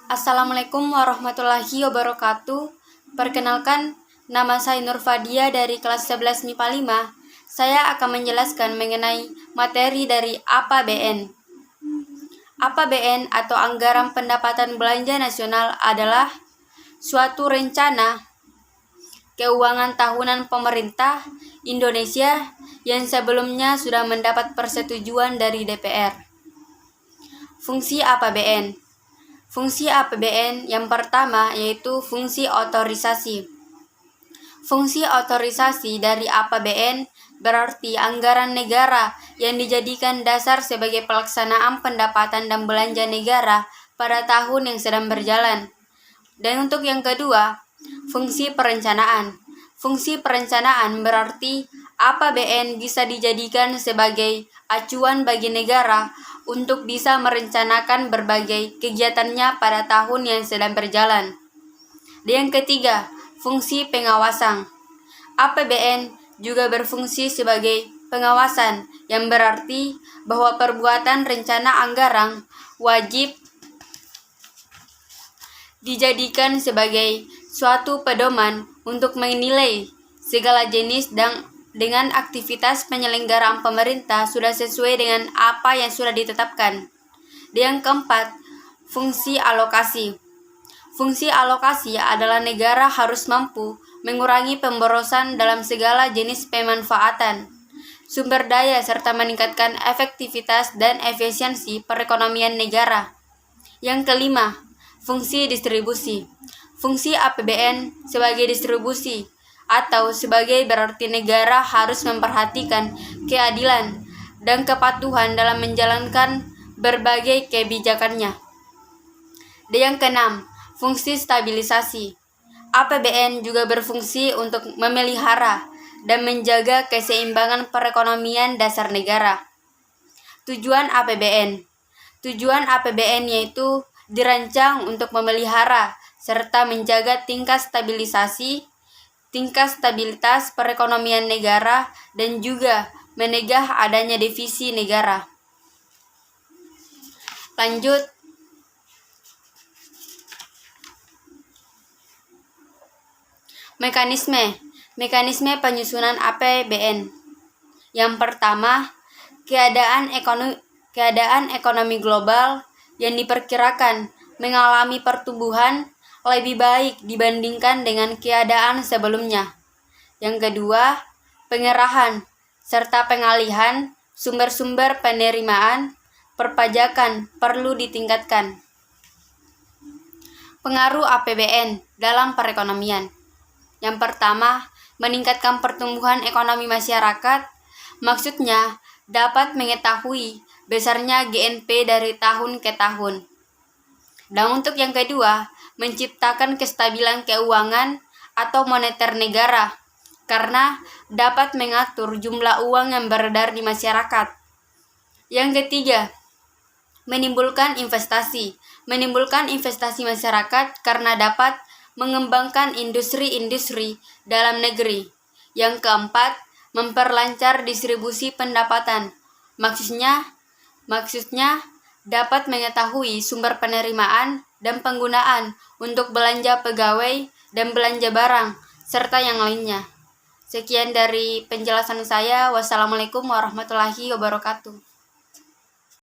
Assalamualaikum warahmatullahi wabarakatuh. Perkenalkan, nama saya Nur Fadia dari kelas 11 MIPA 5. Saya akan menjelaskan mengenai materi dari APBN. APBN atau Anggaran Pendapatan Belanja Nasional adalah suatu rencana keuangan tahunan pemerintah Indonesia yang sebelumnya sudah mendapat persetujuan dari DPR. Fungsi APBN. Fungsi APBN yang pertama yaitu fungsi otorisasi. Fungsi otorisasi dari APBN berarti anggaran negara yang dijadikan dasar sebagai pelaksanaan pendapatan dan belanja negara pada tahun yang sedang berjalan. Dan untuk yang kedua, fungsi perencanaan. Fungsi perencanaan berarti APBN bisa dijadikan sebagai acuan bagi negara untuk bisa merencanakan berbagai kegiatannya pada tahun yang sedang berjalan. Dan yang ketiga, fungsi pengawasan. APBN juga berfungsi sebagai pengawasan, yang berarti bahwa perbuatan rencana anggaran wajib dijadikan sebagai suatu pedoman untuk menilai segala jenis dan dengan aktivitas penyelenggaraan pemerintah sudah sesuai dengan apa yang sudah ditetapkan. Yang keempat, fungsi alokasi. Fungsi alokasi adalah negara harus mampu mengurangi pemborosan dalam segala jenis pemanfaatan sumber daya serta meningkatkan efektivitas dan efisiensi perekonomian negara. Yang kelima, fungsi distribusi. Fungsi APBN sebagai distribusi atau sebagai berarti negara harus memperhatikan keadilan dan kepatuhan dalam menjalankan berbagai kebijakannya. Dan yang keenam, fungsi stabilisasi. APBN juga berfungsi untuk memelihara dan menjaga keseimbangan perekonomian dasar negara. Tujuan APBN. Tujuan APBN yaitu dirancang untuk memelihara serta menjaga tingkat stabilitas perekonomian negara dan juga menegah adanya defisi negara. Lanjut. Mekanisme penyusunan APBN. Yang pertama, keadaan ekonomi global yang diperkirakan mengalami pertumbuhan lebih baik dibandingkan dengan keadaan sebelumnya. Yang kedua, pengerahan serta pengalihan sumber-sumber penerimaan perpajakan perlu ditingkatkan. Pengaruh APBN dalam perekonomian. Yang pertama, meningkatkan pertumbuhan ekonomi masyarakat, maksudnya dapat mengetahui besarnya GNP dari tahun ke tahun. Dan untuk yang kedua, menciptakan kestabilan keuangan atau moneter negara, karena dapat mengatur jumlah uang yang beredar di masyarakat. Yang ketiga, menimbulkan investasi masyarakat karena dapat mengembangkan industri-industri dalam negeri. Yang keempat, memperlancar distribusi pendapatan, maksudnya dapat mengetahui sumber penerimaan dan penggunaan untuk belanja pegawai dan belanja barang, serta yang lainnya. Sekian dari penjelasan saya. Wassalamualaikum warahmatullahi wabarakatuh.